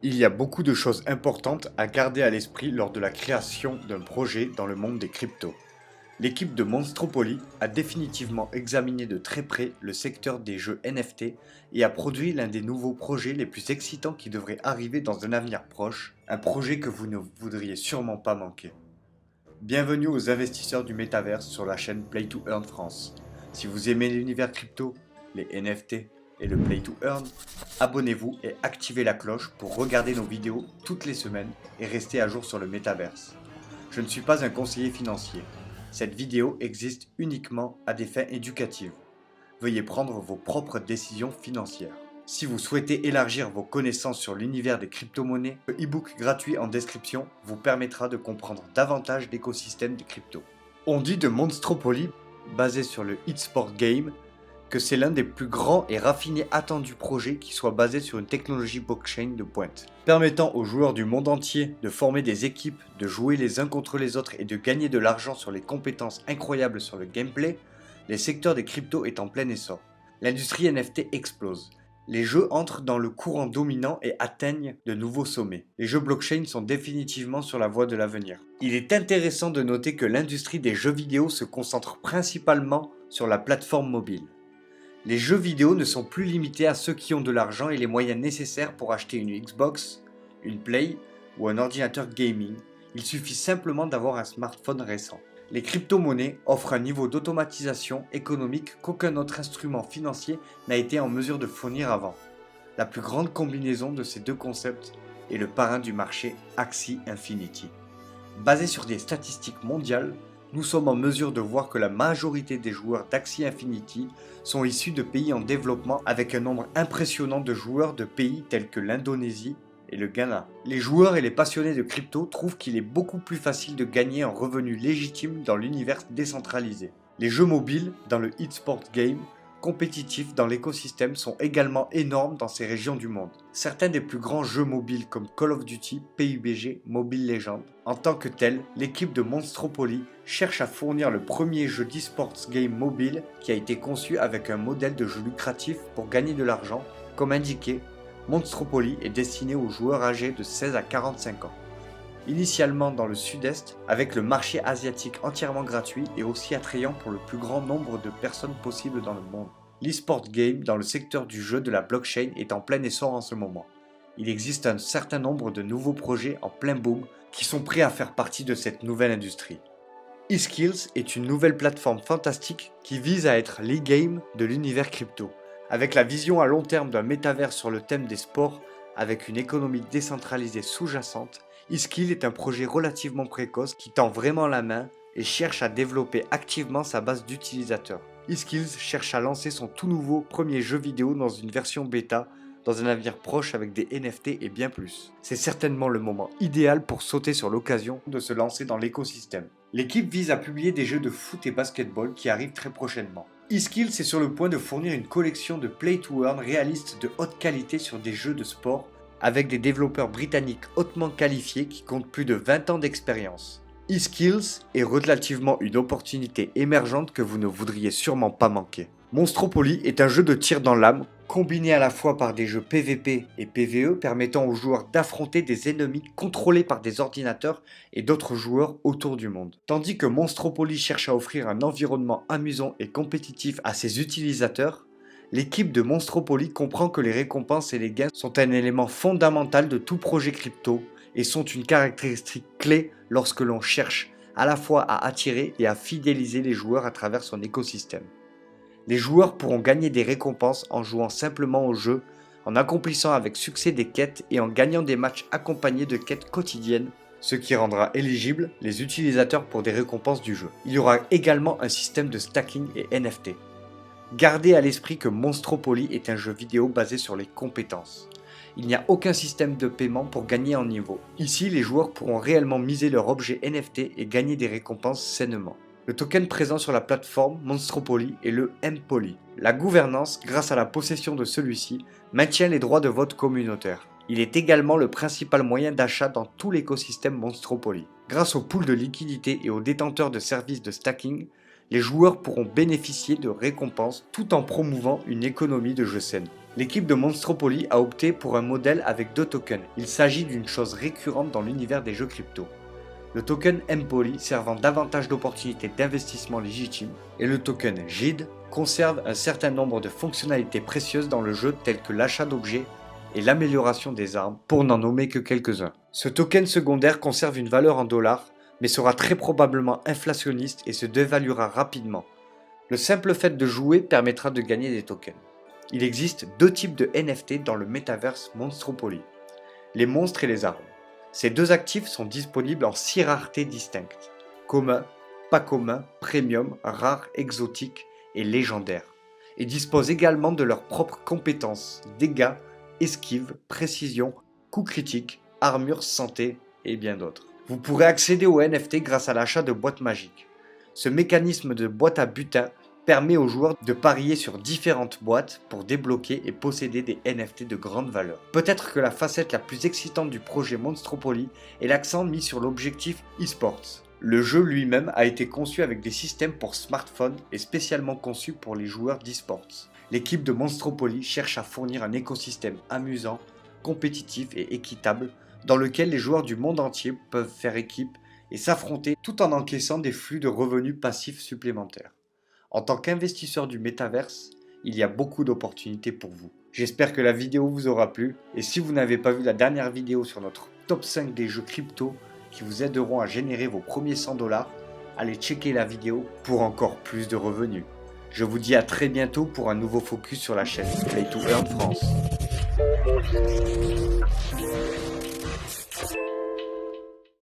Il y a beaucoup de choses importantes à garder à l'esprit lors de la création d'un projet dans le monde des cryptos. L'équipe de Monstropoly a définitivement examiné de très près le secteur des jeux NFT et a produit l'un des nouveaux projets les plus excitants qui devrait arriver dans un avenir proche, un projet que vous ne voudriez sûrement pas manquer. Bienvenue aux investisseurs du métaverse sur la chaîne Play to Earn France. Si vous aimez l'univers crypto, les NFT et le Play to Earn, abonnez-vous et activez la cloche pour regarder nos vidéos toutes les semaines et rester à jour sur le métaverse. Je ne suis pas un conseiller financier. Cette vidéo existe uniquement à des fins éducatives. Veuillez prendre vos propres décisions financières. Si vous souhaitez élargir vos connaissances sur l'univers des crypto-monnaies, le e-book gratuit en description vous permettra de comprendre davantage l'écosystème des cryptos. On dit de Monstropoly, basé sur le e-sport game, que c'est l'un des plus grands et raffinés attendus projets qui soit basé sur une technologie blockchain de pointe. Permettant aux joueurs du monde entier de former des équipes, de jouer les uns contre les autres et de gagner de l'argent sur les compétences incroyables sur le gameplay, les secteurs des cryptos est en plein essor. L'industrie NFT explose. Les jeux entrent dans le courant dominant et atteignent de nouveaux sommets. Les jeux blockchain sont définitivement sur la voie de l'avenir. Il est intéressant de noter que l'industrie des jeux vidéo se concentre principalement sur la plateforme mobile. Les jeux vidéo ne sont plus limités à ceux qui ont de l'argent et les moyens nécessaires pour acheter une Xbox, une Play ou un ordinateur gaming. Il suffit simplement d'avoir un smartphone récent. Les crypto-monnaies offrent un niveau d'automatisation économique qu'aucun autre instrument financier n'a été en mesure de fournir avant. La plus grande combinaison de ces deux concepts est le parrain du marché Axie Infinity. Basé sur des statistiques mondiales, nous sommes en mesure de voir que la majorité des joueurs d'Axie Infinity sont issus de pays en développement avec un nombre impressionnant de joueurs de pays tels que l'Indonésie et le Ghana. Les joueurs et les passionnés de crypto trouvent qu'il est beaucoup plus facile de gagner un revenu légitime dans l'univers décentralisé. Les jeux mobiles, dans le e-sport game, compétitifs dans l'écosystème sont également énormes dans ces régions du monde. Certains des plus grands jeux mobiles comme Call of Duty, PUBG, Mobile Legends. En tant que tel, l'équipe de Monstropoly cherche à fournir le premier jeu d'e-sports game mobile qui a été conçu avec un modèle de jeu lucratif pour gagner de l'argent. Comme indiqué, Monstropoly est destiné aux joueurs âgés de 16 à 45 ans. Initialement dans le sud-est, avec le marché asiatique entièrement gratuit et aussi attrayant pour le plus grand nombre de personnes possible dans le monde. L'e-sport game dans le secteur du jeu de la blockchain est en plein essor en ce moment. Il existe un certain nombre de nouveaux projets en plein boom qui sont prêts à faire partie de cette nouvelle industrie. eSkills est une nouvelle plateforme fantastique qui vise à être l'e-game de l'univers crypto. Avec la vision à long terme d'un métavers sur le thème des sports, avec une économie décentralisée sous-jacente, eSkill est un projet relativement précoce qui tend vraiment la main et cherche à développer activement sa base d'utilisateurs. eSkills cherche à lancer son tout nouveau premier jeu vidéo dans une version bêta dans un avenir proche avec des NFT et bien plus. C'est certainement le moment idéal pour sauter sur l'occasion de se lancer dans l'écosystème. L'équipe vise à publier des jeux de foot et basketball qui arrivent très prochainement. eSkills est sur le point de fournir une collection de play to earn réalistes de haute qualité sur des jeux de sport avec des développeurs britanniques hautement qualifiés qui comptent plus de 20 ans d'expérience. eSkills est relativement une opportunité émergente que vous ne voudriez sûrement pas manquer. Monstropoly est un jeu de tir dans l'âme, combiné à la fois par des jeux PvP et PvE permettant aux joueurs d'affronter des ennemis contrôlés par des ordinateurs et d'autres joueurs autour du monde. Tandis que Monstropoly cherche à offrir un environnement amusant et compétitif à ses utilisateurs, l'équipe de Monstropoly comprend que les récompenses et les gains sont un élément fondamental de tout projet crypto et sont une caractéristique clé lorsque l'on cherche à la fois à attirer et à fidéliser les joueurs à travers son écosystème. Les joueurs pourront gagner des récompenses en jouant simplement au jeu, en accomplissant avec succès des quêtes et en gagnant des matchs accompagnés de quêtes quotidiennes, ce qui rendra éligibles les utilisateurs pour des récompenses du jeu. Il y aura également un système de stacking et NFT. Gardez à l'esprit que Monstropoly est un jeu vidéo basé sur les compétences. Il n'y a aucun système de paiement pour gagner en niveau. Ici, les joueurs pourront réellement miser leur objet NFT et gagner des récompenses sainement. Le token présent sur la plateforme Monstropoly est le M-Poly. La gouvernance, grâce à la possession de celui-ci, maintient les droits de vote communautaires. Il est également le principal moyen d'achat dans tout l'écosystème Monstropoly. Grâce au pool de liquidités et aux détenteurs de services de stacking, les joueurs pourront bénéficier de récompenses tout en promouvant une économie de jeu saine. L'équipe de Monstropoly a opté pour un modèle avec 2 tokens. Il s'agit d'une chose récurrente dans l'univers des jeux crypto. Le token M-Poly servant davantage d'opportunités d'investissement légitimes et le token JID conserve un certain nombre de fonctionnalités précieuses dans le jeu telles que l'achat d'objets et l'amélioration des armes, pour n'en nommer que quelques-uns. Ce token secondaire conserve une valeur en dollars, mais sera très probablement inflationniste et se dévaluera rapidement. Le simple fait de jouer permettra de gagner des tokens. Il existe 2 types de NFT dans le métaverse Monstropoly, les monstres et les armes. Ces 2 actifs sont disponibles en 6 raretés distinctes: commun, pas commun, premium, rare, exotique et légendaire, et disposent également de leurs propres compétences, dégâts, esquive, précision, coups critiques, armure, santé et bien d'autres. Vous pourrez accéder aux NFT grâce à l'achat de boîtes magiques. Ce mécanisme de boîte à butin permet aux joueurs de parier sur différentes boîtes pour débloquer et posséder des NFT de grande valeur. Peut-être que la facette la plus excitante du projet Monstropoly est l'accent mis sur l'objectif e-sports. Le jeu lui-même a été conçu avec des systèmes pour smartphones et spécialement conçu pour les joueurs d'e-sports. L'équipe de Monstropoly cherche à fournir un écosystème amusant, compétitif et équitable dans lequel les joueurs du monde entier peuvent faire équipe et s'affronter tout en encaissant des flux de revenus passifs supplémentaires. En tant qu'investisseur du métaverse, il y a beaucoup d'opportunités pour vous. J'espère que la vidéo vous aura plu et si vous n'avez pas vu la dernière vidéo sur notre top 5 des jeux crypto qui vous aideront à générer vos premiers 100 $, allez checker la vidéo pour encore plus de revenus. Je vous dis à très bientôt pour un nouveau focus sur la chaîne Play to Earn France.